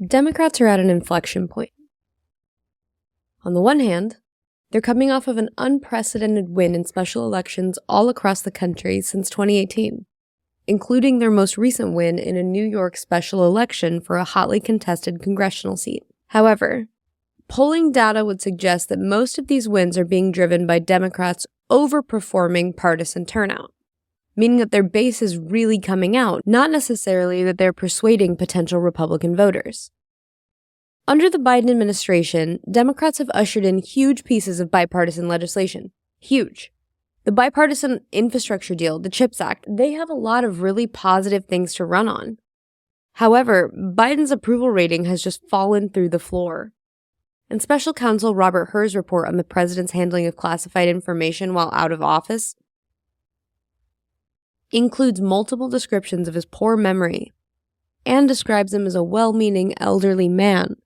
Democrats are at an inflection point. On the one hand, they're coming off of an unprecedented win in special elections all across the country since 2018, including their most recent win in a New York special election for a hotly contested congressional seat. However, polling data would suggest that most of these wins are being driven by Democrats overperforming partisan turnout, meaning that their base is really coming out, not necessarily that they're persuading potential Republican voters. Under the Biden administration, Democrats have ushered in huge pieces of bipartisan legislation. Huge. The bipartisan infrastructure deal, the CHIPS Act, they have a lot of really positive things to run on. However, Biden's approval rating has just fallen through the floor. And Special Counsel Robert Hur's report on the president's handling of classified information while out of office includes multiple descriptions of his poor memory and describes him as a well-meaning elderly man,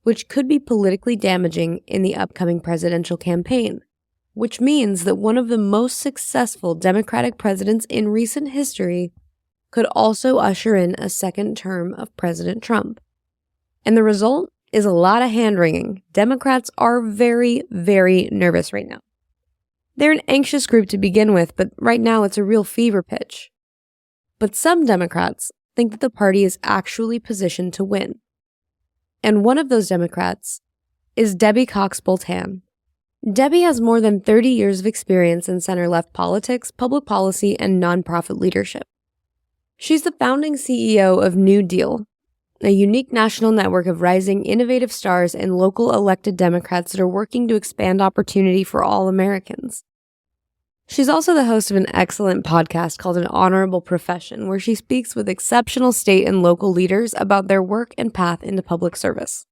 which could be politically damaging in the upcoming presidential campaign, which means that one of the most successful Democratic presidents in recent history could also usher in a second term of President Trump. And the result is a lot of hand-wringing. Democrats are very, very nervous right now. They're an anxious group to begin with, but right now it's a real fever pitch. But some Democrats think that the party is actually positioned to win. And one of those Democrats is Debbie Cox Bultan. Debbie has more than 30 years of experience in center-left politics, public policy, and nonprofit leadership. She's the founding CEO of NewDEAL, a unique national network of rising innovative stars and local elected Democrats that are working to expand opportunity for all Americans. She's also the host of an excellent podcast called An Honorable Profession, where she speaks with exceptional state and local leaders about their work and path into public service.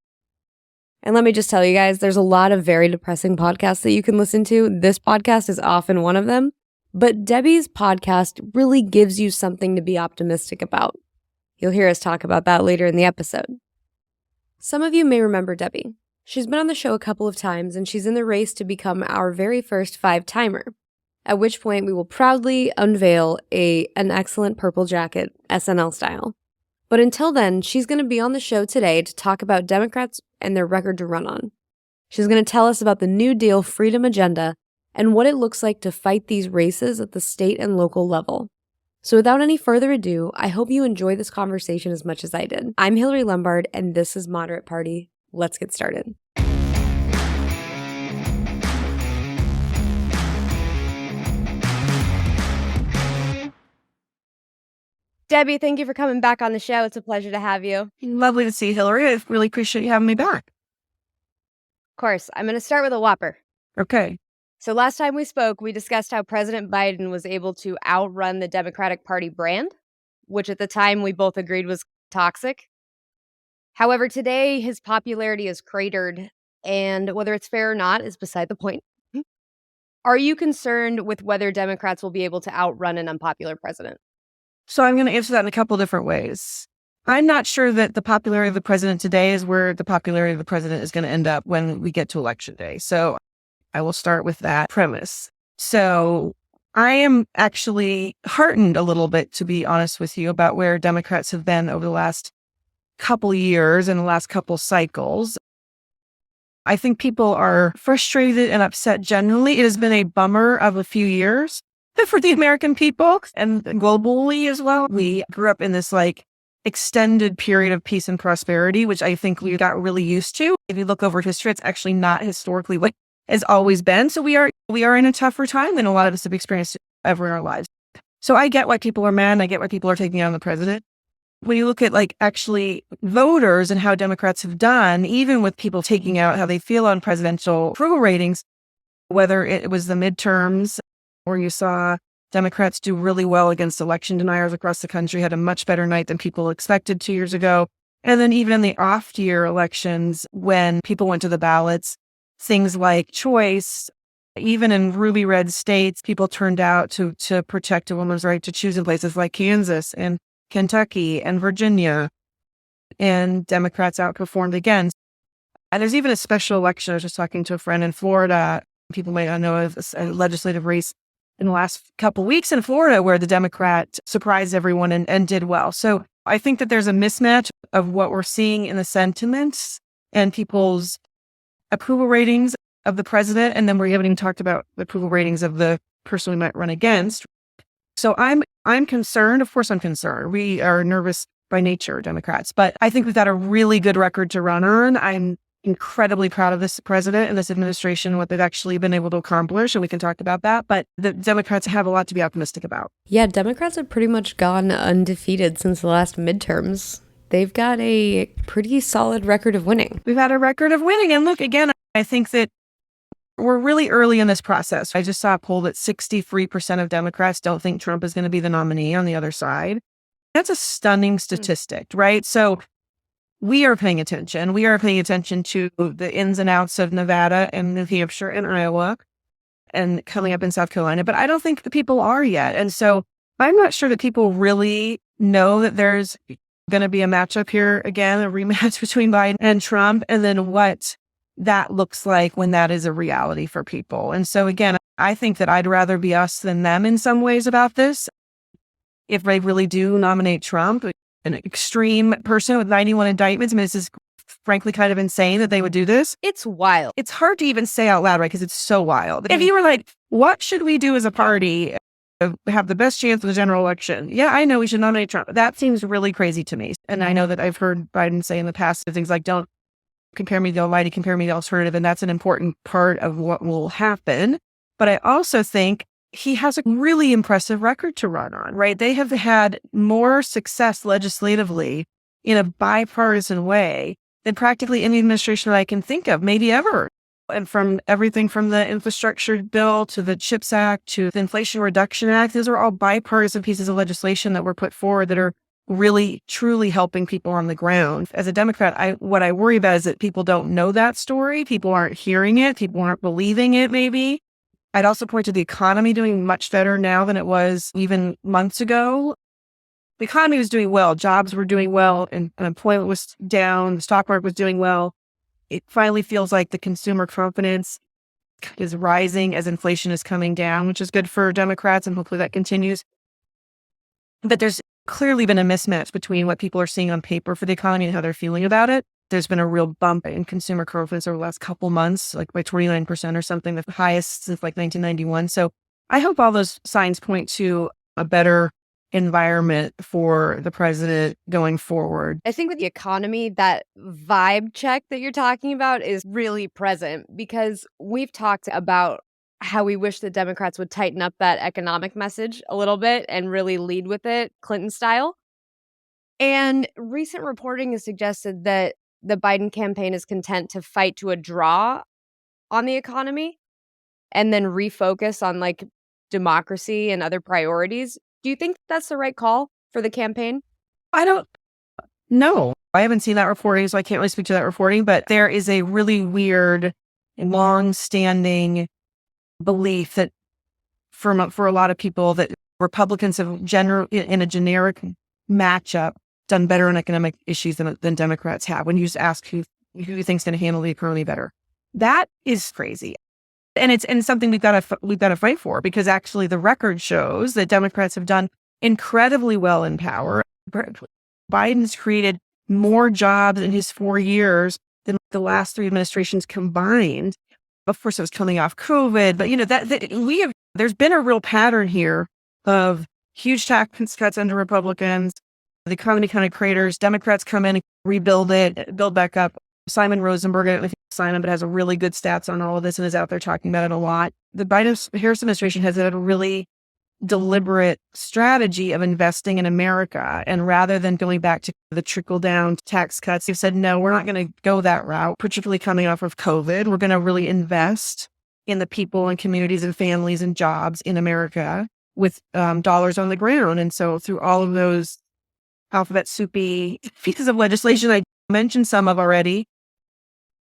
And let me just tell you guys, there's a lot of very depressing podcasts that you can listen to. This podcast is often one of them, but Debbie's podcast really gives you something to be optimistic about. You'll hear us talk about that later in the episode. Some of you may remember Debbie. She's been on the show a couple of times, and she's in the race to become our very first five-timer, at which point we will proudly unveil an excellent purple jacket, SNL style. But until then, she's going to be on the show today to talk about Democrats and their record to run on. She's going to tell us about the New Deal freedom agenda and what it looks like to fight these races at the state and local level. So without any further ado, I hope you enjoy this conversation as much as I did. I'm Hillari Lombard, and this is Moderate Party. Let's get started. Debbie, thank you for coming back on the show. It's a pleasure to have you. Lovely to see you, Hillary. I really appreciate you having me back. Of course. I'm going to start with a whopper. Okay. So last time we spoke, we discussed how President Biden was able to outrun the Democratic Party brand, which at the time we both agreed was toxic. However, today his popularity is cratered, and whether it's fair or not is beside the point. Are you concerned with whether Democrats will be able to outrun an unpopular president? So I'm going to answer that in a couple different ways. I'm not sure that the popularity of the president today is where the popularity of the president is going to end up when we get to election day. So I will start with that premise. So I am actually heartened a little bit, to be honest with you, about where Democrats have been over the last couple years and the last couple cycles. I think people are frustrated and upset generally. It has been a bummer of a few years for the American people and globally as well. We grew up in this extended period of peace and prosperity, which I think we got really used to. If you look over history, it's actually not historically what has always been. So we are in a tougher time than a lot of us have experienced ever in our lives. So I get why people are mad, and I get why people are taking on the president. When you look at actually voters and how Democrats have done, even with people taking out how they feel on presidential approval ratings, whether it was the midterms where you saw Democrats do really well against election deniers across the country, had a much better night than people expected 2 years ago. And then even in the off-year elections, when people went to the ballots, things like choice, even in ruby red states, people turned out to protect a woman's right to choose in places like Kansas and Kentucky and Virginia. And Democrats outperformed again. And there's even a special election. I was just talking to a friend in Florida. People may not know of a legislative race in the last couple of weeks in Florida where the Democrat surprised everyone and did well. So I think that there's a mismatch of what we're seeing in the sentiments and people's approval ratings of the president. And then we haven't even talked about the approval ratings of the person we might run against. So I'm concerned. Of course, I'm concerned. We are nervous by nature, Democrats, but I think we've got a really good record to run on. I'm incredibly proud of this president and this administration, what they've actually been able to accomplish, and we can talk about that. But the Democrats have a lot to be optimistic about. Yeah, Democrats have pretty much gone undefeated since the last midterms. They've got a pretty solid record of winning. We've had a record of winning. And look, again, I think that we're really early in this process. I just saw a poll that 63% of Democrats don't think Trump is going to be the nominee on the other side. That's a stunning statistic, right? So we are paying attention. We are paying attention to the ins and outs of Nevada and New Hampshire and Iowa and coming up in South Carolina. But I don't think the people are yet. And so I'm not sure that people really know that there's going to be a matchup here again, a rematch between Biden and Trump, and then what that looks like when that is a reality for people. And so again, I think that I'd rather be us than them in some ways about this. If they really do nominate Trump, an extreme person with 91 indictments, I mean, this is frankly kind of insane that they would do this. It's wild. It's hard to even say out loud, right? Because it's so wild. If you were like, what should we do as a party to have the best chance of the general election? Yeah, I know we should nominate Trump. That seems really crazy to me. And I know that I've heard Biden say in the past things like, don't compare me to the almighty, compare me to the alternative. And that's an important part of what will happen. But I also think he has a really impressive record to run on, right? They have had more success legislatively in a bipartisan way than practically any administration that I can think of, maybe ever. And from everything from the infrastructure bill to the CHIPS Act to the Inflation Reduction Act, those are all bipartisan pieces of legislation that were put forward that are really, truly helping people on the ground. As a Democrat, what I worry about is that people don't know that story. People aren't hearing it. People aren't believing it, maybe. I'd also point to the economy doing much better now than it was even months ago. The economy was doing well. Jobs were doing well, and unemployment was down. The stock market was doing well. It finally feels like the consumer confidence is rising as inflation is coming down, which is good for Democrats, and hopefully that continues. But there's clearly been a mismatch between what people are seeing on paper for the economy and how they're feeling about it. There's been a real bump in consumer confidence over the last couple months, like by 29% or something, the highest since like 1991. So I hope all those signs point to a better environment for the president going forward. I think with the economy, that vibe check that you're talking about is really present because we've talked about how we wish the Democrats would tighten up that economic message a little bit and really lead with it, Clinton style. And recent reporting has suggested that the Biden campaign is content to fight to a draw on the economy and then refocus on like democracy and other priorities. Do you think that's the right call for the campaign? I don't know. I haven't seen that reporting, so I can't really speak to that reporting, but there is a really weird, long-standing belief that for a lot of people that Republicans have in a generic matchup done better on economic issues than Democrats have. When you just ask who you think's going to handle the economy better, that is crazy, and it's something we've got to fight for, because actually the record shows that Democrats have done incredibly well in power. Biden's created more jobs in his 4 years than the last 3 administrations combined. Of course, it was coming off COVID, but there's been a real pattern here of huge tax cuts under Republicans. The economy kind of craters. Democrats come in and rebuild it, build back up. Simon Rosenberg, I don't know if you know Simon, but has a really good stats on all of this and is out there talking about it a lot. The Biden-Harris administration has had a really deliberate strategy of investing in America. And rather than going back to the trickle-down tax cuts, they've said, no, we're not going to go that route, particularly coming off of COVID. We're going to really invest in the people and communities and families and jobs in America with dollars on the ground. And so through all of those alphabet soupy pieces of legislation I mentioned some of already,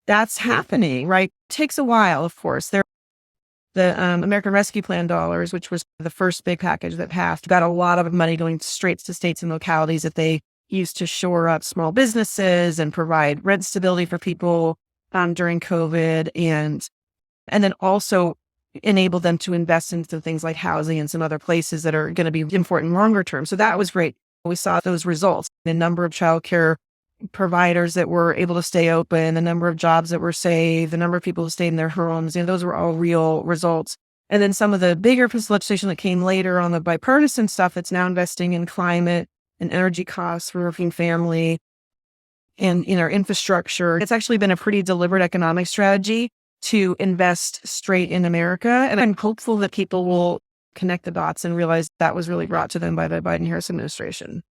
that's happening, right? It takes a while, of course. The American Rescue Plan dollars, which was the first big package that passed, got a lot of money going straight to states and localities that they used to shore up small businesses and provide rent stability for people during COVID, and then also enable them to invest into things like housing and some other places that are going to be important longer term. So that was great. We saw those results. The number of childcare providers that were able to stay open, the number of jobs that were saved, the number of people who stayed in their homes, those were all real results. And then some of the bigger piece of legislation that came later on the bipartisan stuff that's now investing in climate and energy costs for working family and in our infrastructure. It's actually been a pretty deliberate economic strategy to invest straight in America. And I'm hopeful that people will connect the dots and realize that was really brought to them by the Biden-Harris administration.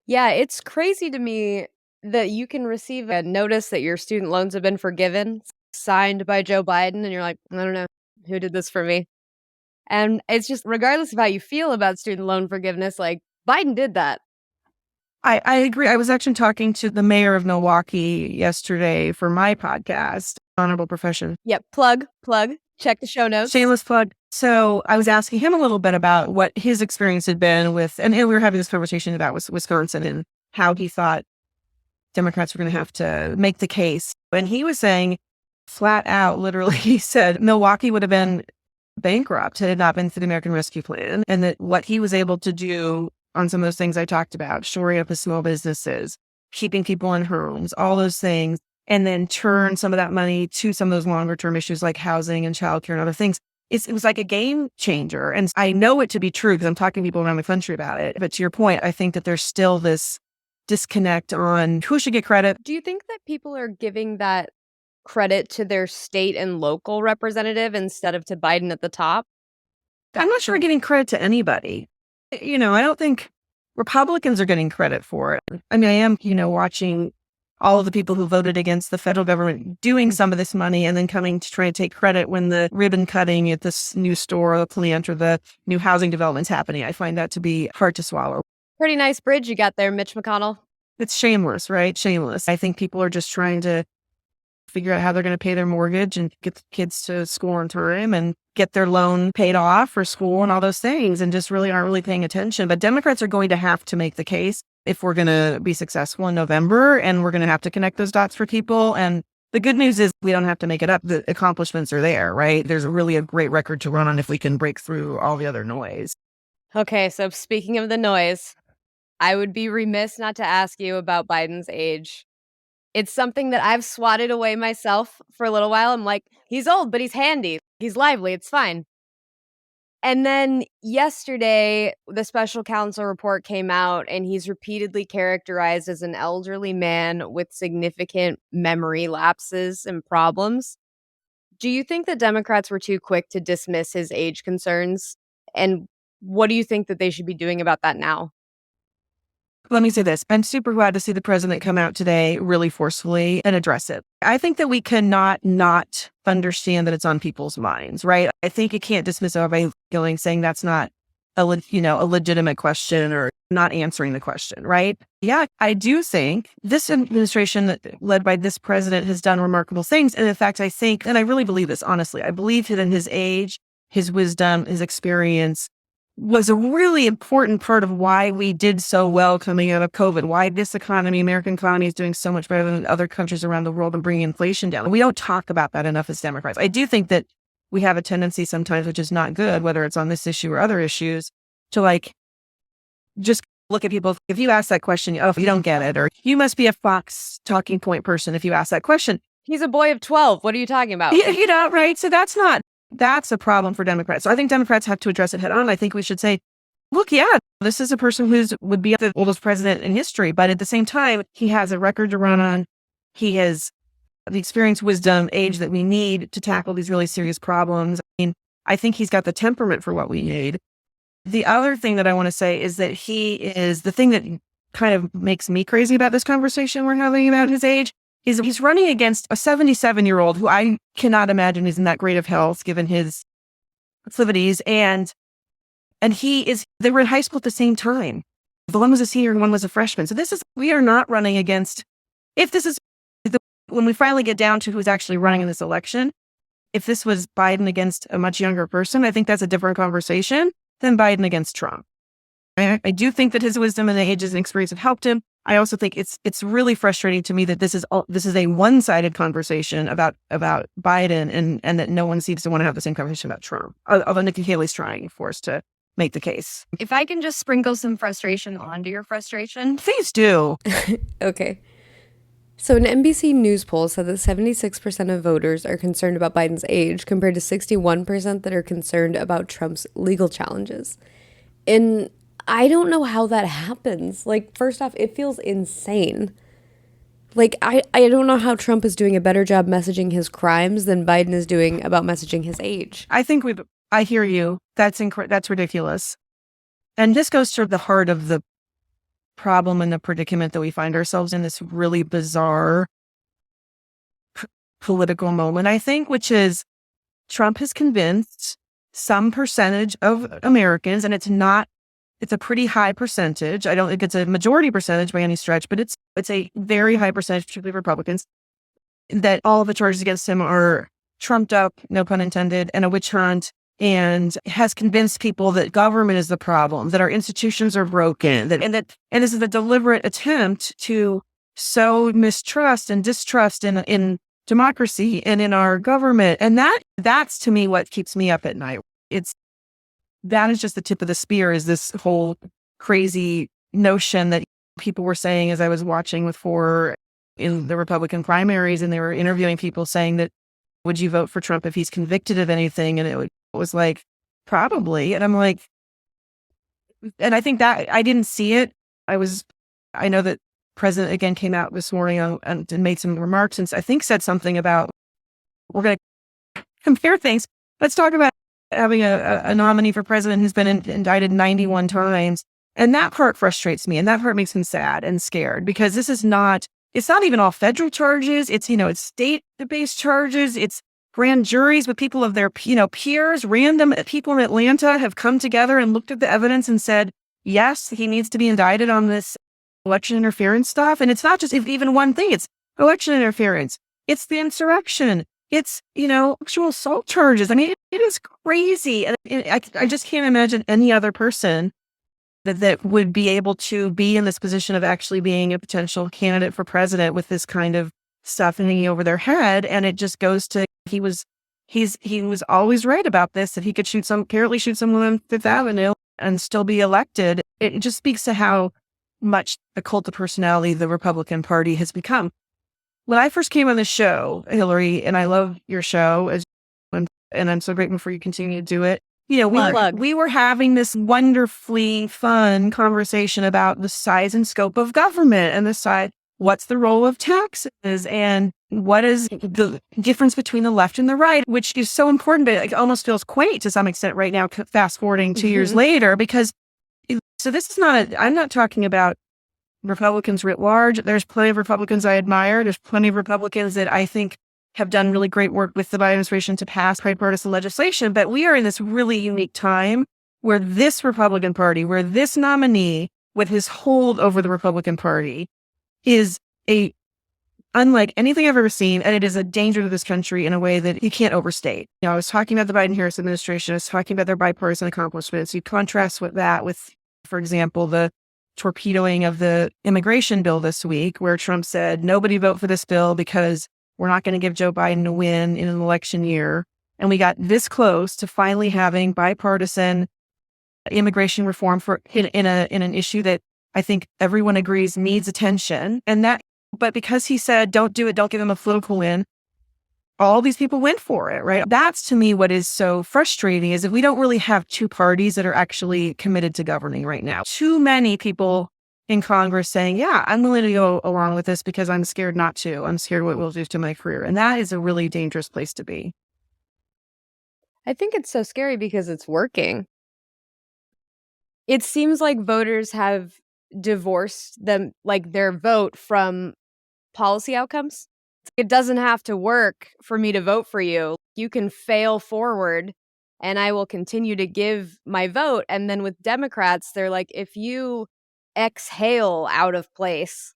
Yeah, it's crazy to me that you can receive a notice that your student loans have been forgiven, signed by Joe Biden, and you're like, I don't know, who did this for me? And it's just, regardless of how you feel about student loan forgiveness, like, Biden did that. I agree. I was actually talking to the mayor of Milwaukee yesterday for my podcast, Honorable Profession. Yep, plug, check the show notes. Shameless plug. So I was asking him a little bit about what his experience had been with, and we were having this conversation about Wisconsin and how he thought Democrats were going to have to make the case. And he was saying flat out, literally, he said Milwaukee would have been bankrupt had it not been for the American Rescue Plan, and that what he was able to do on some of those things I talked about, shoring up his small businesses, keeping people in homes, all those things, and then turn some of that money to some of those longer term issues like housing and childcare and other things. It was like a game changer. And I know it to be true because I'm talking to people around the country about it. But to your point, I think that there's still this disconnect on who should get credit. Do you think that people are giving that credit to their state and local representative instead of to Biden at the top? I'm not sure we're getting credit to anybody. I don't think Republicans are getting credit for it. I mean, I am, watching all of the people who voted against the federal government doing some of this money and then coming to try to take credit when the ribbon cutting at this new store, the plant, or the new housing development's happening. I find that to be hard to swallow. Pretty nice bridge you got there, Mitch McConnell. It's shameless, right? Shameless. I think people are just trying to figure out how they're going to pay their mortgage and get the kids to school on time and get their loan paid off for school and all those things, and just really aren't really paying attention. But Democrats are going to have to make the case if we're going to be successful in November, and we're going to have to connect those dots for people. And the good news is we don't have to make it up. The accomplishments are there, right? There's really a great record to run on if we can break through all the other noise. Okay, so speaking of the noise, I would be remiss not to ask you about Biden's age. It's something that I've swatted away myself for a little while. I'm like, he's old, but he's handy. He's lively. It's fine. And then yesterday, the special counsel report came out, and he's repeatedly characterized as an elderly man with significant memory lapses and problems. Do you think that Democrats were too quick to dismiss his age concerns? And what do you think that they should be doing about that now? Let me say this. I'm super glad to see the president come out today really forcefully and address it. I think that we cannot not understand that it's on people's minds, right? I think you can't dismiss it by saying that's not a legitimate question or not answering the question, right? Yeah, I do think this administration led by this president has done remarkable things. And in fact, I think, and I really believe this, honestly, I believe that his age, his wisdom, his experience was a really important part of why we did so well coming out of COVID, why this economy, American economy, is doing so much better than other countries around the world and bringing inflation down. And we don't talk about that enough as Democrats. I do think that we have a tendency sometimes, which is not good, whether it's on this issue or other issues, to just look at people. If you ask that question, you don't get it, or you must be a Fox talking point person if you ask that question. He's a boy of 12. What are you talking about? Right? So that's a problem for Democrats. So I think Democrats have to address it head on. I think we should say, look, this is a person would be the oldest president in history, but at the same time, he has a record to run on. He has the experience, wisdom, age that we need to tackle these really serious problems. I mean, I think he's got the temperament for what we need. The other thing that I want to say is that he is the thing that kind of makes me crazy about this conversation we're having about his age. He's running against a 77-year-old who I cannot imagine is in that great of health given his proclivities. And they were in high school at the same time. The one was a senior and one was a freshman. So we are not running against, when we finally get down to who's actually running in this election, if this was Biden against a much younger person, I think that's a different conversation than Biden against Trump. I do think that his wisdom and age and experience have helped him. I also think it's really frustrating to me that this is a one-sided conversation about Biden and that no one seems to want to have the same conversation about Trump. Although Nikki Haley's trying for us to make the case. If I can just sprinkle some frustration onto your frustration. Please do. Okay. So an NBC News poll said that 76% of voters are concerned about Biden's age compared to 61% that are concerned about Trump's legal challenges. And I don't know how that happens. Like, first off, it feels insane. Like, I don't know how Trump is doing a better job messaging his crimes than Biden is doing about messaging his age. I hear you. That's ridiculous. And this goes to the heart of the problem and the predicament that we find ourselves in, this really bizarre political moment, I think, which is Trump has convinced some percentage of Americans, and it's a pretty high percentage. I don't think it's a majority percentage by any stretch, but it's a very high percentage, particularly Republicans, that all of the charges against him are trumped up, no pun intended, and a witch hunt, and has convinced people that government is the problem, that our institutions are broken, and this is a deliberate attempt to sow mistrust and distrust in democracy and in our government. And that's to me what keeps me up at night. That is just the tip of the spear, is this whole crazy notion that people were saying as I was watching with four in the Republican primaries, and they were interviewing people saying that, would you vote for Trump if he's convicted of anything? And it was like, probably. And I'm like, and I think that I didn't see it. I know that President again came out this morning and made some remarks and I think said something about, we're going to compare things. Let's talk about having a nominee for president who's been indicted 91 times. And that part frustrates me. And that part makes me sad and scared, because it's not even all federal charges. It's state-based charges. It's grand juries with people of their, peers. Random people in Atlanta have come together and looked at the evidence and said, yes, he needs to be indicted on this election interference stuff. And it's not just even one thing. It's election interference. It's the insurrection. It's, actual assault charges. I mean, it is crazy. And I just can't imagine any other person that would be able to be in this position of actually being a potential candidate for president with this kind of stuff hanging over their head. And it just goes to, he was always right about this, that he could apparently shoot someone on Fifth Avenue and still be elected. It just speaks to how much the cult of personality the Republican Party has become. When I first came on the show, Hillary, and I love your show, and I'm so grateful for you continue to do it. We were having this wonderfully fun conversation about the size and scope of government and what's the role of taxes and what is the difference between the left and the right, which is so important, but it almost feels quaint to some extent right now, fast forwarding 2 years later, because I'm not talking about Republicans writ large. There's plenty of Republicans I admire. There's plenty of Republicans that I think have done really great work with the Biden administration to pass bipartisan legislation. But we are in this really unique time where this Republican Party, where this nominee with his hold over the Republican Party is unlike anything I've ever seen. And it is a danger to this country in a way that you can't overstate. I was talking about the Biden-Harris administration. I was talking about their bipartisan accomplishments. You contrast that with, for example, the torpedoing of the immigration bill this week, where Trump said, nobody vote for this bill because we're not going to give Joe Biden a win in an election year. And we got this close to finally having bipartisan immigration reform in an issue that I think everyone agrees needs attention. But because he said, don't do it, don't give him a political win, all these people went for it, right? That's to me what is so frustrating, is that we don't really have two parties that are actually committed to governing right now. Too many people in Congress saying, yeah, I'm willing to go along with this because I'm scared not to. I'm scared what it will do to my career. And that is a really dangerous place to be. I think it's so scary because it's working. It seems like voters have divorced their vote from policy outcomes. It doesn't have to work for me to vote for you. You can fail forward and I will continue to give my vote. And then with Democrats, they're like, if you exhale out of place,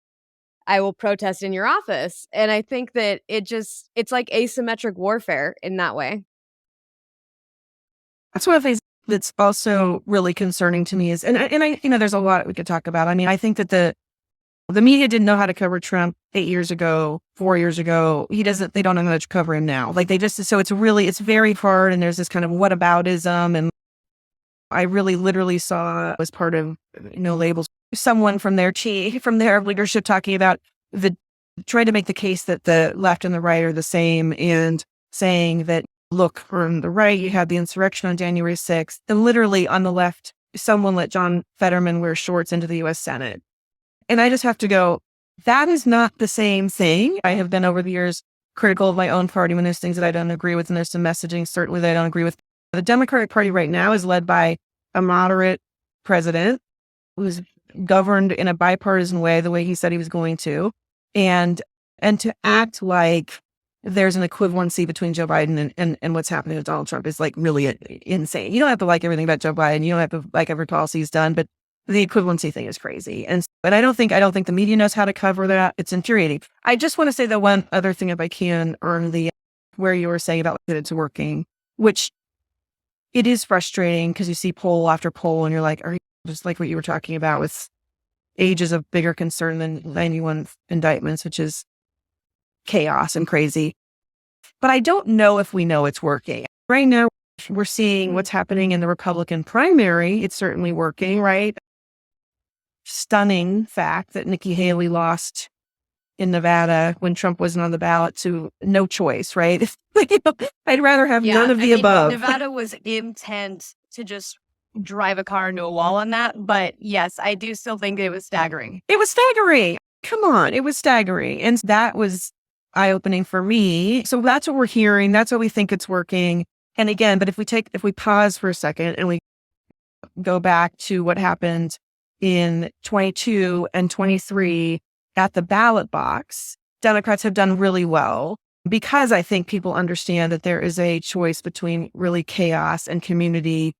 I will protest in your office. And I think that it's like asymmetric warfare in that way. That's one of the things that's also really concerning to me is, and I, there's a lot we could talk about. I mean, I think that the media didn't know how to cover Trump 8 years ago, 4 years ago. They don't know how to cover him now. So it's very hard. And there's this kind of whataboutism. And I really literally saw, as part of, labels, someone from their leadership talking about the try to make the case that the left and the right are the same and saying that, look, from the right, you had the insurrection on January 6th, and literally on the left, someone let John Fetterman wear shorts into the U.S. Senate. And I just have to go, that is not the same thing. I have been over the years critical of my own party when there's things that I don't agree with, and there's some messaging certainly that I don't agree with. The Democratic Party right now is led by a moderate president who's governed in a bipartisan way, the way he said he was going to, and to act like there's an equivalency between Joe Biden and what's happening with Donald Trump is like really insane. You don't have to like everything about Joe Biden. You don't have to like every policy he's done, but the equivalency thing is crazy. But I don't think the media knows how to cover that. It's infuriating. I just want to say the one other thing, if I can, on where you were saying about that it's working, which it is frustrating because you see poll after poll and you're like, are you just like what you were talking about with ages of bigger concern than 91 indictments, which is chaos and crazy. But I don't know if we know it's working. Right now, we're seeing what's happening in the Republican primary. It's certainly working, right? Stunning fact that Nikki Haley lost in Nevada when Trump wasn't on the ballot to no choice, right? I'd rather have none of the above. Nevada was intent to just drive a car into a wall on that. But yes, I do still think it was staggering. It was staggering. Come on. It was staggering. And that was eye-opening for me. So that's what we're hearing. That's what we think it's working. And again, but if we pause for a second and we go back to what happened in 22 and 23 at the ballot box, Democrats have done really well because I think people understand that there is a choice between really chaos and community,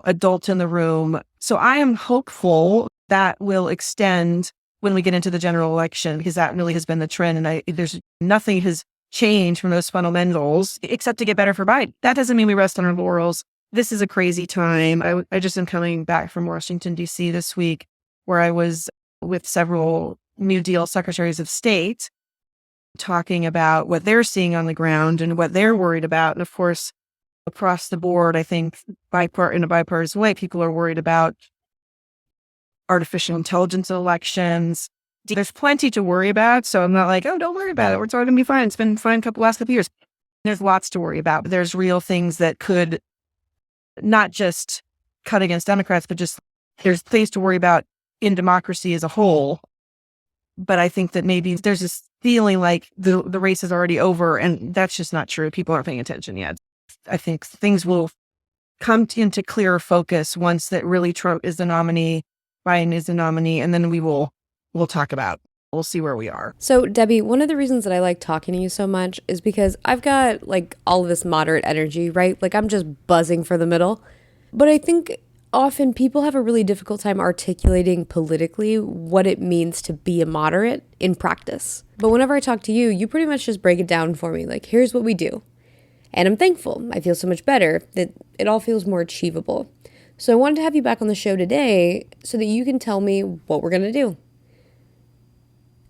adults in the room. So I am hopeful that will extend when we get into the general election, because that really has been the trend. And there's nothing has changed from those fundamentals except to get better for Biden. That doesn't mean we rest on our laurels. This is a crazy time. I just am coming back from Washington, D.C. this week, where I was with several New Deal secretaries of state talking about what they're seeing on the ground and what they're worried about. And of course, across the board, I think in a bipartisan way, people are worried about artificial intelligence in elections. There's plenty to worry about. So I'm not like, oh, don't worry about it. It's all going to be fine. It's been fine last couple of years. There's lots to worry about. But there's real things that could not just cut against Democrats, but just there's things to worry about in democracy as a whole. But I think that maybe there's this feeling like the race is already over, and that's just not true. People aren't paying attention yet. I think things will come into clearer focus once that really Trump is the nominee, Biden is the nominee, and then we'll talk about. We'll see where we are. So, Debbie, one of the reasons that I like talking to you so much is because I've got like all of this moderate energy, right? Like I'm just buzzing for the middle. But I think often people have a really difficult time articulating politically what it means to be a moderate in practice. But whenever I talk to you, you pretty much just break it down for me. Like, here's what we do. And I'm thankful. I feel so much better that it all feels more achievable. So I wanted to have you back on the show today so that you can tell me what we're going to do.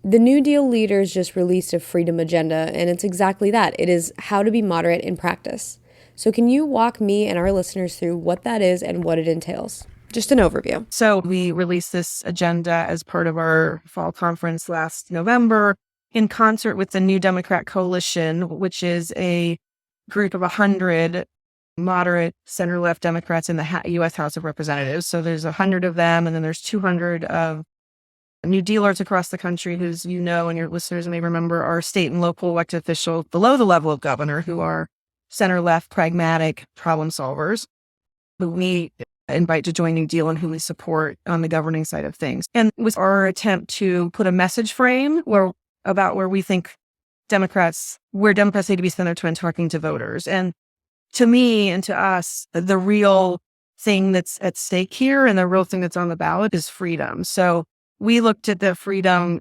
The New Deal leaders just released a freedom agenda, and it's exactly that. It is how to be moderate in practice. So can you walk me and our listeners through what that is and what it entails? Just an overview. So we released this agenda as part of our fall conference last November in concert with the New Democrat Coalition, which is a group of 100 moderate center-left Democrats in the U.S. House of Representatives. So there's 100 of them, and then there's 200 of NewDEALers across the country, who's, you know, and your listeners may remember, are state and local elected officials below the level of governor who are center-left, pragmatic problem solvers who we invite to join New Deal and who we support on the governing side of things. And it was our attempt to put a message frame about where we think Democrats need to be spending their time talking to voters. And to me and to us, the real thing that's at stake here and the real thing that's on the ballot is freedom. So we looked at the freedom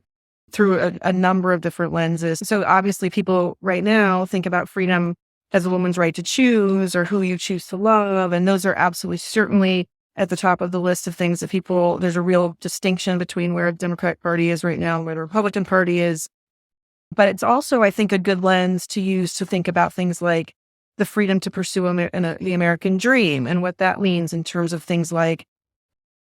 through a number of different lenses. So obviously people right now think about freedom as a woman's right to choose or who you choose to love. And those are absolutely certainly at the top of the list of things that there's a real distinction between where the Democratic Party is right now and where the Republican Party is. But it's also, I think, a good lens to use to think about things like the freedom to pursue the American dream and what that means in terms of things like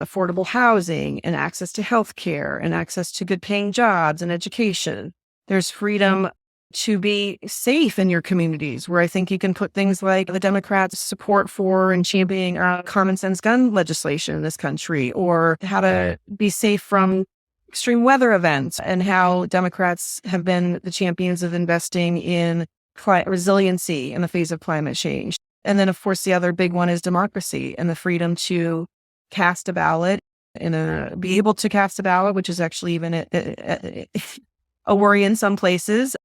affordable housing and access to health care and access to good paying jobs and education. There's freedom to be safe in your communities, where I think you can put things like the Democrats' support for and championing common sense gun legislation in this country, or how to be safe from extreme weather events, and how Democrats have been the champions of investing in resiliency in the face of climate change. And then, of course, the other big one is democracy and the freedom to cast a ballot and be able to cast a ballot, which is actually even a worry in some places,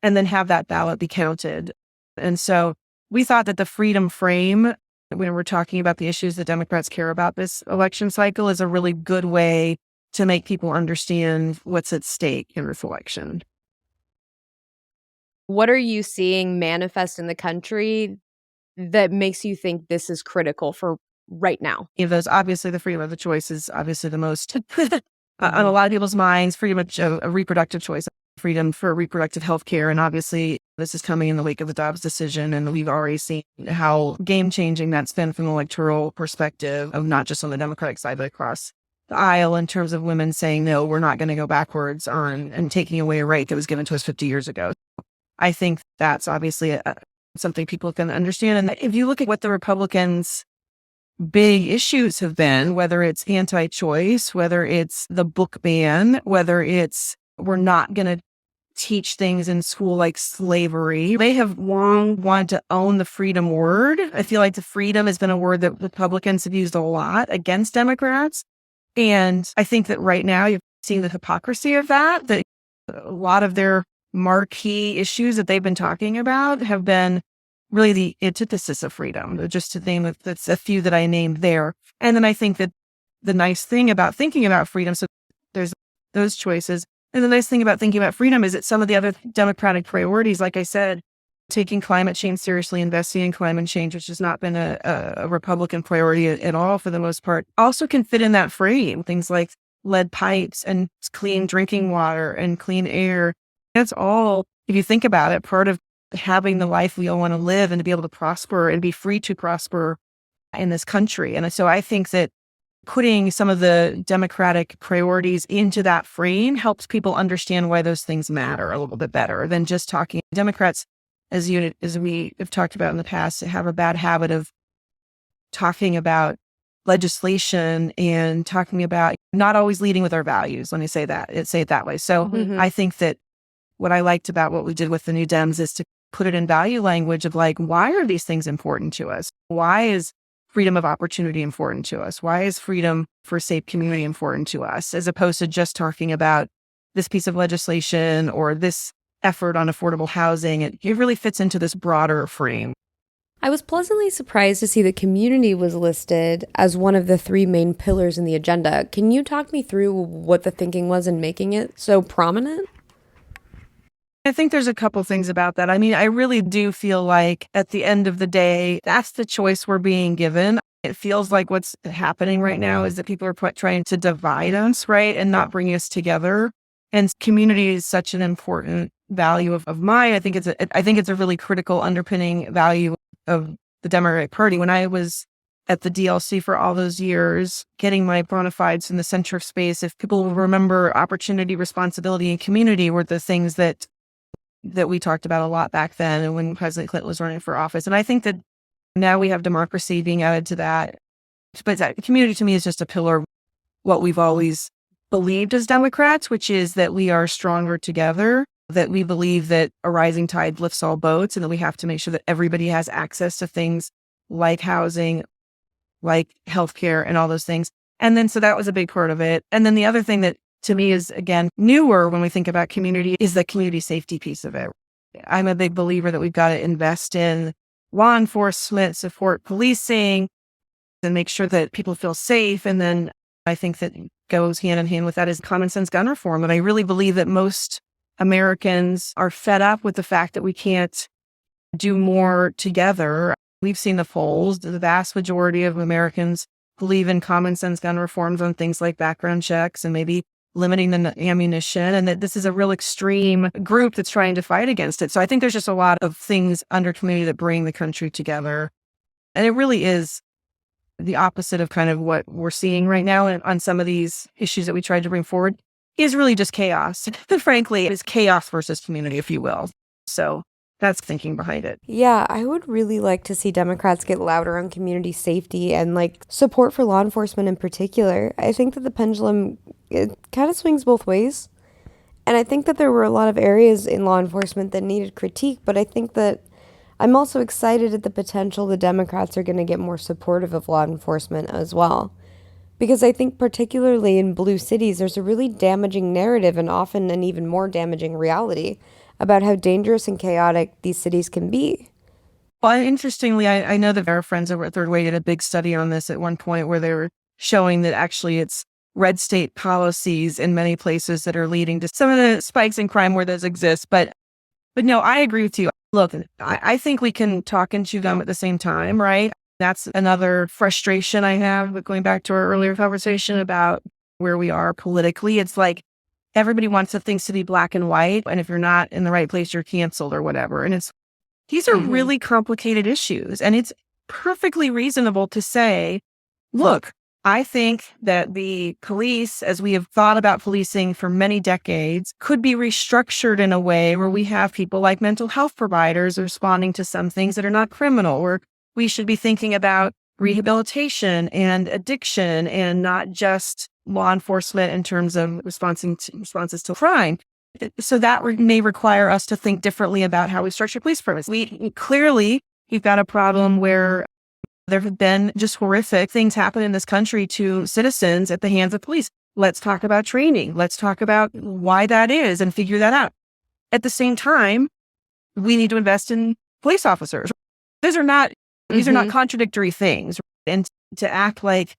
and then have that ballot be counted. And so we thought that the freedom frame, when we're talking about the issues that Democrats care about this election cycle, is a really good way to make people understand what's at stake in this election. What are you seeing manifest in the country that makes you think this is critical for right now? Those, obviously, the freedom of the choice is obviously the most on a lot of people's minds. Freedom of a reproductive choice, freedom for reproductive health care. And obviously, this is coming in the wake of the Dobbs decision. And we've already seen how game-changing that's been from an electoral perspective, of not just on the Democratic side, but across the aisle, in terms of women saying, no, we're not going to go backwards on and taking away a right that was given to us 50 years ago. I think that's obviously something people can understand. And if you look at what the Republicans' big issues have been, whether it's anti-choice, whether it's the book ban, whether it's we're not going to teach things in school like slavery, they have long wanted to own the freedom word. I feel like the freedom has been a word that Republicans have used a lot against Democrats. And I think that right now you're seeing the hypocrisy of that a lot of their marquee issues that they've been talking about have been really the antithesis of freedom, just to name that's a few that I named there. And then I think that the nice thing about thinking about freedom, so there's those choices. And the nice thing about thinking about freedom is that some of the other Democratic priorities, like I said, taking climate change seriously, investing in climate change, which has not been a Republican priority at all for the most part, also can fit in that frame. Things like lead pipes and clean drinking water and clean air. That's all, if you think about it, part of having the life we all want to live and to be able to prosper and be free to prosper in this country. And so I think that putting some of the Democratic priorities into that frame helps people understand why those things matter a little bit better than just talking. Democrats, as we have talked about in the past, have a bad habit of talking about legislation and talking about not always leading with our values. Let me say it that way. So I think that what I liked about what we did with the New Dems is to put it in value language of like, why are these things important to us? Why is freedom of opportunity important to us? Why is freedom for a safe community important to us? As opposed to just talking about this piece of legislation or this effort on affordable housing. It really fits into this broader frame. I was pleasantly surprised to see that community was listed as one of the 3 main pillars in the agenda. Can you talk me through what the thinking was in making it so prominent? I think there's a couple things about that. I mean, I really do feel like at the end of the day, that's the choice we're being given. It feels like what's happening right now is that people are trying to divide us, right, and not bring us together. And community is such an important value of mine. I think it's a really critical underpinning value of the Democratic Party. When I was at the DLC for all those years, getting my bona fides in the centrist space, if people will remember, opportunity, responsibility, and community were the things that we talked about a lot back then and when President Clinton was running for office. And I think that now we have democracy being added to that. But that community to me is just a pillar of what we've always believed as Democrats, which is that we are stronger together, that we believe that a rising tide lifts all boats, and that we have to make sure that everybody has access to things like housing, like healthcare, and all those things. And then so that was a big part of it. And then the other thing that to me is, again, newer when we think about community is the community safety piece of it. I'm a big believer that we've got to invest in law enforcement, support policing, and make sure that people feel safe. And then I think that goes hand in hand with that is common sense gun reform. And I really believe that most Americans are fed up with the fact that we can't do more together. We've seen the polls. The vast majority of Americans believe in common sense gun reforms on things like background checks and maybe limiting the ammunition, and that this is a real extreme group that's trying to fight against it. So I think there's just a lot of things under community that bring the country together. And it really is the opposite of kind of what we're seeing right now on some of these issues that we tried to bring forward. is really just chaos. Frankly, it is chaos versus community, if you will. So that's thinking behind it. Yeah, I would really like to see Democrats get louder on community safety and like support for law enforcement in particular. I think that the pendulum, it kind of swings both ways. And I think that there were a lot of areas in law enforcement that needed critique, but I think that I'm also excited at the potential the Democrats are going to get more supportive of law enforcement as well. Because I think particularly in blue cities, there's a really damaging narrative and often an even more damaging reality about how dangerous and chaotic these cities can be. Well, interestingly, I know that our friends over at Third Way did a big study on this at one point where they were showing that actually it's red state policies in many places that are leading to some of the spikes in crime where those exist. But no, I agree with you. Look, I think we can talk and chew gum at the same time, right? That's another frustration I have with going back to our earlier conversation about where we are politically. It's like everybody wants the things to be black and white. And if you're not in the right place, you're canceled or whatever. And these are really complicated issues. And it's perfectly reasonable to say, look, I think that the police, as we have thought about policing for many decades, could be restructured in a way where we have people like mental health providers responding to some things that are not criminal, or we should be thinking about rehabilitation and addiction and not just law enforcement in terms of responses to crime. So that may require us to think differently about how we structure police departments. We've got a problem where there have been just horrific things happen in this country to citizens at the hands of police. Let's talk about training. Let's talk about why that is and figure that out. At the same time, we need to invest in police officers. These are not contradictory things. And to act like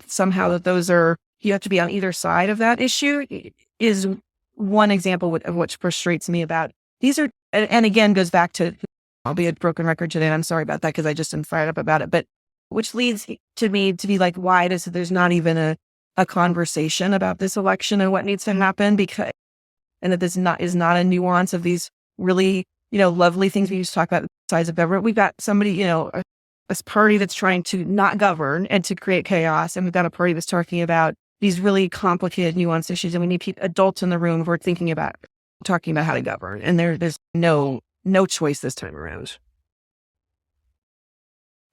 somehow that you have to be on either side of that issue is one example of what frustrates me about these are, and again, goes back to, I'll be a broken record today, and I'm sorry about that because I just am fired up about it, but which leads to me to be like, why there's not even a conversation about this election and what needs to happen, and that this is not a nuance of these really, lovely things we used to talk about, the size of government. We've got somebody, a party that's trying to not govern and to create chaos. And we've got a party that's talking about these really complicated, nuanced issues. And we need adults in the room who are talking about how to govern. And there's no choice this time around.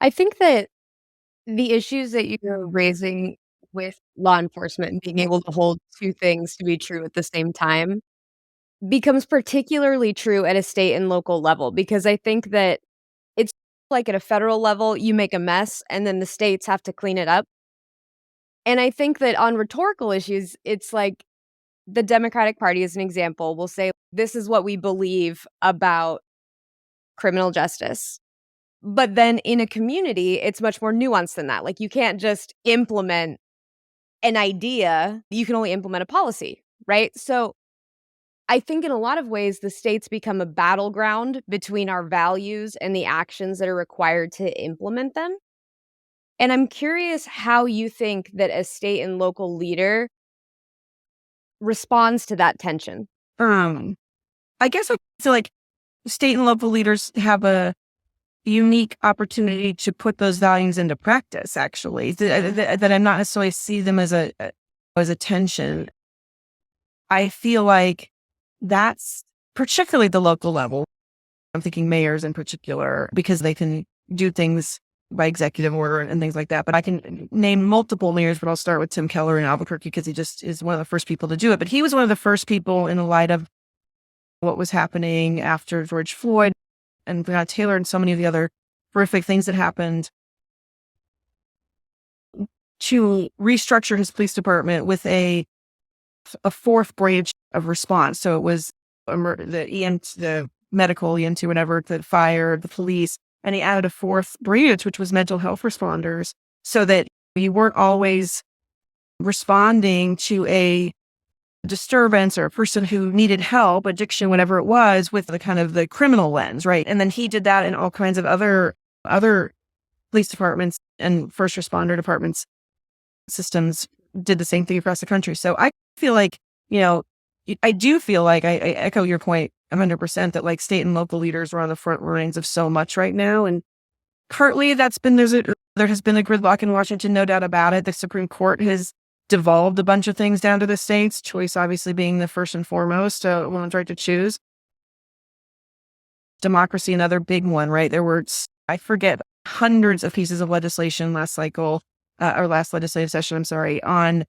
I think that the issues that you're raising with law enforcement and being able to hold two things to be true at the same time becomes particularly true at a state and local level, because I think that it's like at a federal level, you make a mess and then the states have to clean it up. And I think that on rhetorical issues, it's like the Democratic Party, as an example, will say, this is what we believe about criminal justice. But then in a community, it's much more nuanced than that. Like, you can't just implement an idea. You can only implement a policy, right? So I think in a lot of ways, the states become a battleground between our values and the actions that are required to implement them. And I'm curious how you think that a state and local leader responds to that tension. I guess I feel like state and local leaders have a unique opportunity to put those values into practice, actually, that I'm not necessarily see them as a tension. I feel like that's particularly the local level. I'm thinking mayors in particular, because they can do things by executive order and things like that. But I can name multiple mayors, but I'll start with Tim Keller in Albuquerque because he just is one of the first people to do it. But he was one of the first people, in the light of what was happening after George Floyd and Breonna Taylor and so many of the other horrific things that happened, to restructure his police department with a fourth branch of response. So it was the medical EMT, whatever, the fire, the police, and he added a fourth branch, which was mental health responders, so that you weren't always responding to a disturbance or a person who needed help, addiction, whatever it was, with the kind of the criminal lens, right? And then he did that in all kinds of other police departments and first responder departments. Systems did the same thing across the country. So I feel like, I do feel like I echo your point 100% that like state and local leaders are on the front lines of so much right now. And partly there has been a gridlock in Washington, no doubt about it. The Supreme Court has devolved a bunch of things down to the states, choice obviously being the first and foremost, women's right to choose. Democracy, another big one, right? There were, I forget, hundreds of pieces of legislation last cycle, or last legislative session, I'm sorry, on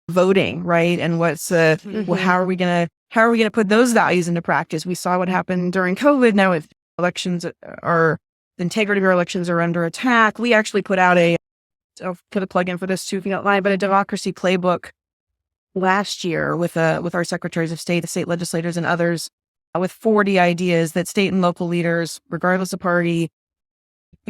voting, right? And what's, well, how are we going to put those values into practice? We saw what happened during COVID. Now if elections are, the integrity of our elections are under attack. We actually put out I'll put a plug in for this too, if you don't mind, but a democracy playbook last year with our secretaries of state, the state legislators and others, with 40 ideas that state and local leaders, regardless of party,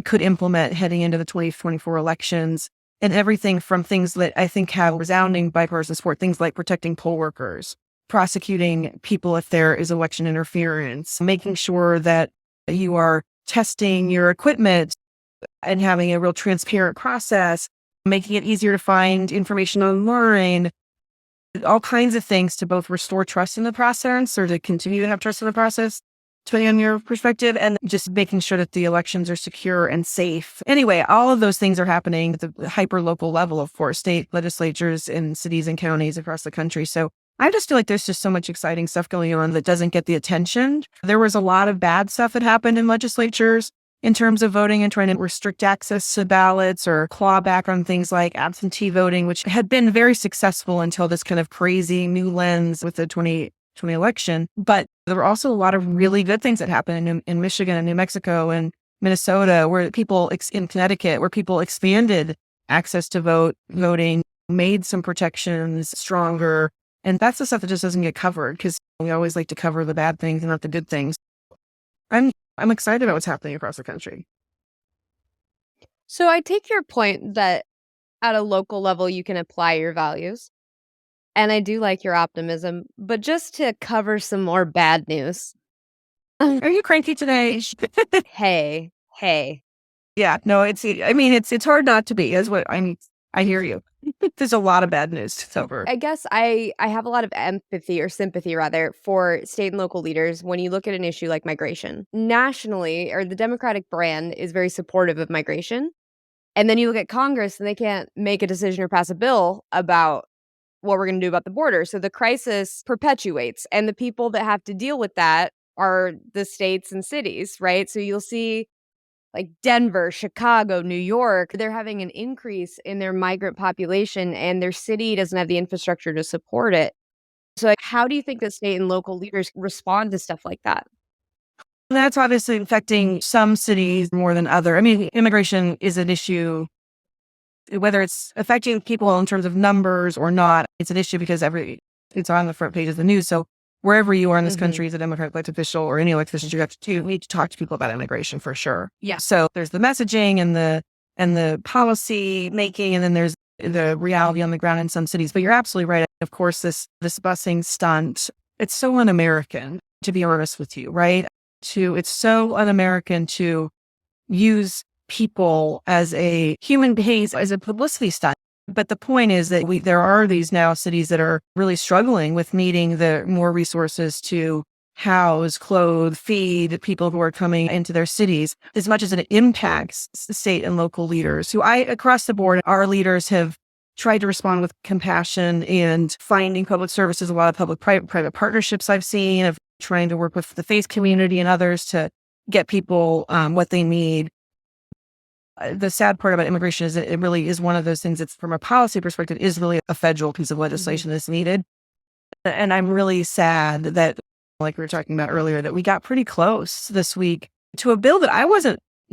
could implement heading into the 2024 elections. And everything from things that I think have resounding bipartisan support, things like protecting poll workers, prosecuting people if there is election interference, making sure that you are testing your equipment and having a real transparent process, making it easier to find information online, all kinds of things to both restore trust in the process or to continue to have trust in the process, depending on your perspective, and just making sure that the elections are secure and safe. Anyway, all of those things are happening at the hyper-local level, of course, state legislatures in cities and counties across the country. So I just feel like there's just so much exciting stuff going on that doesn't get the attention. There was a lot of bad stuff that happened in legislatures in terms of voting and trying to restrict access to ballots or claw back on things like absentee voting, which had been very successful until this kind of crazy new lens with the 2020 election. But there were also a lot of really good things that happened in Michigan and New Mexico and Minnesota, where people in Connecticut, where people expanded access to voting, made some protections stronger. And that's the stuff that just doesn't get covered because we always like to cover the bad things and not the good things. I'm excited about what's happening across the country. So I take your point that at a local level, you can apply your values. And I do like your optimism, but just to cover some more bad news. Are you cranky today? Hey. Yeah, no, it's hard not to be, is what I hear you. There's a lot of bad news to cover. I guess I have a lot of empathy or sympathy rather for state and local leaders when you look at an issue like migration. Nationally, or the Democratic brand is very supportive of migration. And then you look at Congress and they can't make a decision or pass a bill about what we're going to do about the border. So the crisis perpetuates. And the people that have to deal with that are the states and cities, right? So you'll see like Denver, Chicago, New York, they're having an increase in their migrant population and their city doesn't have the infrastructure to support it. So how do you think that state and local leaders respond to stuff like that? That's obviously affecting some cities more than other. I mean, immigration is an issue, whether it's affecting people in terms of numbers or not. It's an issue because it's on the front page of the news. So wherever you are in this country as a Democratic elected official or any elected official, you need to talk to people about immigration for sure. Yeah. So there's the messaging and the policy making, and then there's the reality on the ground in some cities. But you're absolutely right. Of course, this busing stunt, it's so un-American, to be honest with you, right? It's so un-American to use people as a human beings as a publicity stunt. But the point is that there are these now cities that are really struggling with needing the more resources to house, clothe, feed people who are coming into their cities, as much as it impacts state and local leaders who across the board, our leaders have tried to respond with compassion and finding public services, a lot of public-private partnerships I've seen of trying to work with the faith community and others to get people what they need. The sad part about immigration is that it really is one of those things that's, from a policy perspective, is really a federal piece of legislation that's needed. And I'm really sad that, like we were talking about earlier, that we got pretty close this week to a bill that I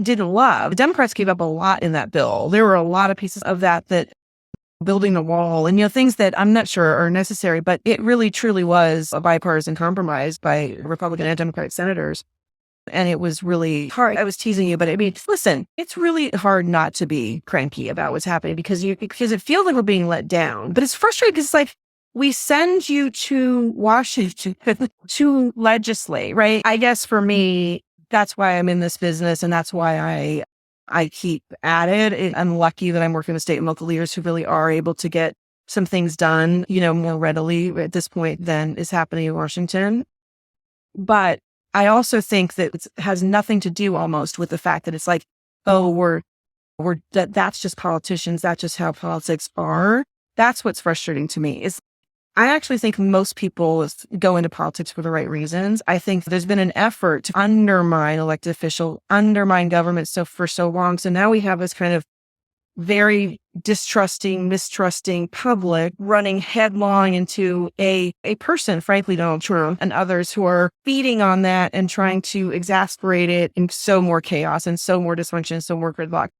didn't love. The Democrats gave up a lot in that bill. There were a lot of pieces of that building the wall and, things that I'm not sure are necessary, but it really truly was a bipartisan compromise by Republican and Democratic senators. And it was really hard. I was teasing you, but I mean, listen, it's really hard not to be cranky about what's happening because it feels like we're being let down. But it's frustrating because it's like we send you to Washington to legislate, right? I guess for me, that's why I'm in this business, and that's why I keep at it. I'm lucky that I'm working with state and local leaders who really are able to get some things done, more readily at this point than is happening in Washington. But I also think that it has nothing to do almost with the fact that it's like, oh, that's just politicians. That's just how politics are. That's what's frustrating to me is I actually think most people go into politics for the right reasons. I think there's been an effort to undermine elected officials, undermine government for so long. So now we have this kind of very distrusting, mistrusting public running headlong into a person, frankly, Donald Trump, and others who are feeding on that and trying to exasperate it and sow more chaos and sow more dysfunction, so more gridlock.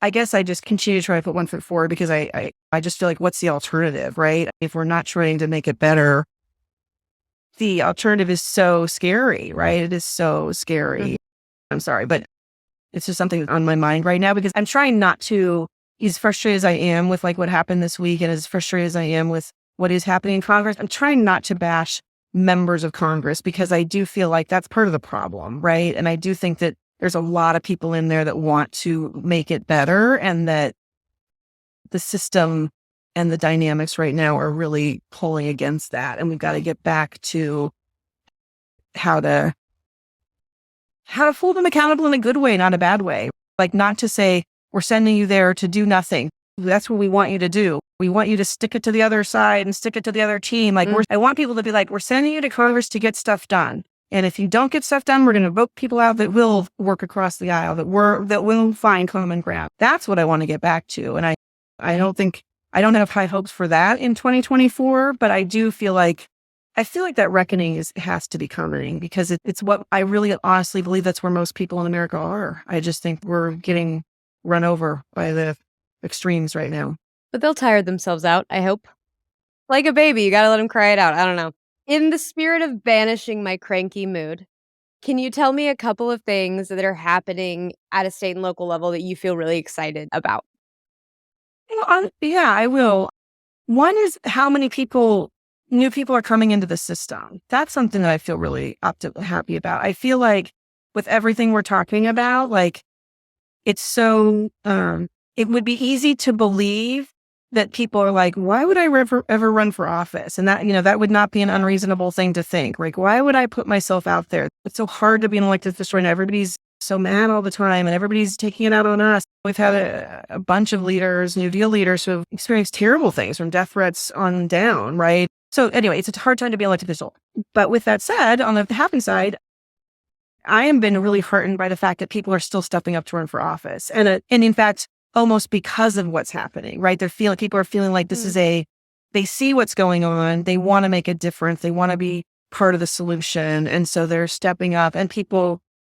I guess I just continue to try to put one foot forward because I just feel like, what's the alternative, right? If we're not trying to make it better, the alternative is so scary, right? It is so scary. Mm-hmm. I'm sorry, but it's just something on my mind right now because I'm trying not to, as frustrated as I am with like what happened this week and as frustrated as I am with what is happening in Congress, I'm trying not to bash members of Congress because I do feel like that's part of the problem, right? And I do think that there's a lot of people in there that want to make it better and that the system and the dynamics right now are really pulling against that. And we've got to get back to how to hold them accountable in a good way, not a bad way. Like not to say, we're sending you there to do nothing. That's what we want you to do. We want you to stick it to the other side and stick it to the other team. Like I want people to be like, we're sending you to Congress to get stuff done. And if you don't get stuff done, we're going to vote people out that will work across the aisle, that will find common ground. That's what I want to get back to. And I don't have high hopes for that in 2024, but I do feel like that reckoning has to be coming because it's what I really honestly believe that's where most people in America are. I just think we're getting run over by the extremes right now. But they'll tire themselves out, I hope. Like a baby, you got to let them cry it out. I don't know. In the spirit of banishing my cranky mood, can you tell me a couple of things that are happening at a state and local level that you feel really excited about? Yeah, I will. One is how many new people are coming into the system. That's something that I feel really happy about. I feel like with everything we're talking about, like it's so, it would be easy to believe that people are like, why would I ever run for office? And that, that would not be an unreasonable thing to think. Like, why would I put myself out there? It's so hard to be an elected official and everybody's so mad all the time and everybody's taking it out on us. We've had a bunch of leaders, NewDEAL leaders who have experienced terrible things from death threats on down, right? So anyway, it's a hard time to be an elected official. But with that said, on the happy side, I have been really heartened by the fact that people are still stepping up to run for office. And in fact, almost because of what's happening, right? People are feeling like this is they see what's going on. They want to make a difference. They want to be part of the solution. And so they're stepping up and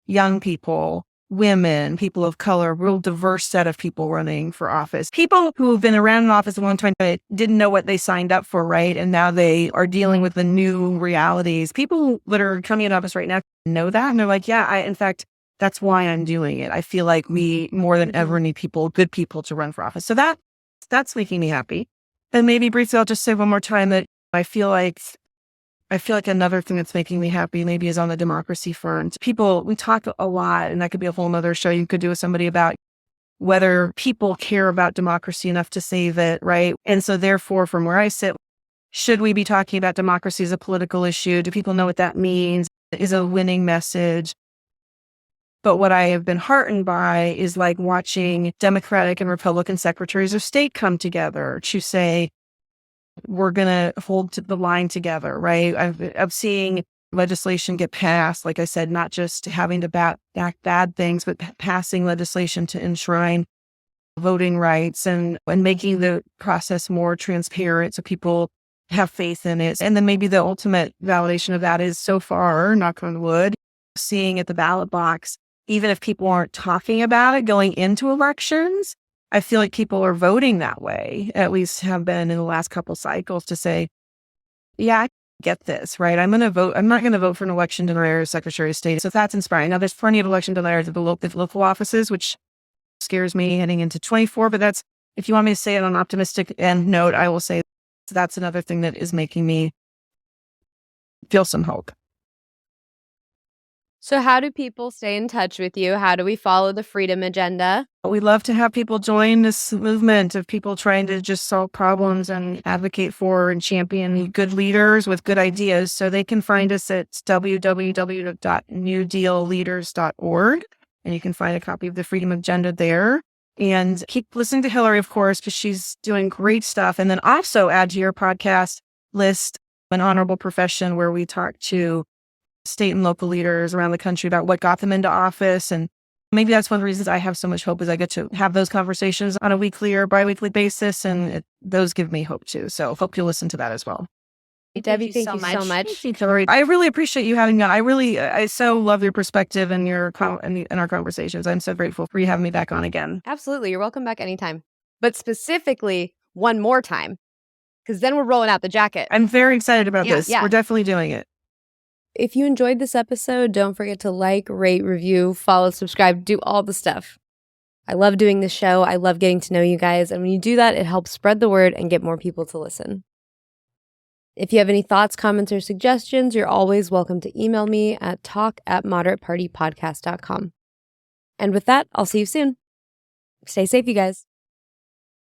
young people, women, people of color, a real diverse set of people running for office. People who have been around in office a long time but didn't know what they signed up for, right? And now they are dealing with the new realities. People that are coming in office right now know that. And they're like, yeah, in fact, that's why I'm doing it. I feel like we more than ever need good people to run for office. So that's making me happy. And maybe briefly, I'll just say one more time that I feel like another thing that's making me happy maybe is on the democracy front. We talk a lot, and that could be a whole other show you could do with somebody about whether people care about democracy enough to save it, right? And so therefore, from where I sit, should we be talking about democracy as a political issue? Do people know what that means? Is a winning message? But what I have been heartened by is like watching Democratic and Republican secretaries of state come together to say, we're going to hold to the line together, right? I'm seeing legislation get passed, like I said, not just having to back bad things, but passing legislation to enshrine voting rights and making the process more transparent so people have faith in it. And then maybe the ultimate validation of that is so far, knock on wood, seeing at the ballot box, even if people aren't talking about it going into elections, I feel like people are voting that way, at least have been in the last couple cycles to say, yeah, I get this, right? I'm going to vote. I'm not going to vote for an election denier as Secretary of State. So that's inspiring. Now, there's plenty of election deniers at the local offices, which scares me heading into 24. But if you want me to say it on an optimistic end note, I will say that's another thing that is making me feel some hope. So how do people stay in touch with you? How do we follow the freedom agenda? We love to have people join this movement of people trying to just solve problems and advocate for and champion good leaders with good ideas. So they can find us at www.newdealleaders.org, and you can find a copy of the freedom agenda there. And keep listening to Hillari, of course, because she's doing great stuff. And then also add to your podcast list An Honorable Profession, where we talk to state and local leaders around the country about what got them into office. And maybe that's one of the reasons I have so much hope is I get to have those conversations on a weekly or biweekly basis. And those give me hope too. So hope you'll listen to that as well. Debbie, thank you so much. Thank you, Hillari. I really appreciate you having me on. I so love your perspective and and our conversations. I'm so grateful for you having me back on again. Absolutely. You're welcome back anytime. But specifically, one more time, because then we're rolling out the jacket. I'm very excited about this. Yeah. We're definitely doing it. If you enjoyed this episode, don't forget to like, rate, review, follow, subscribe, do all the stuff. I love doing this show. I love getting to know you guys. And when you do that, it helps spread the word and get more people to listen. If you have any thoughts, comments, or suggestions, you're always welcome to email me at talk@moderatepartypodcast.com. And with that, I'll see you soon. Stay safe, you guys.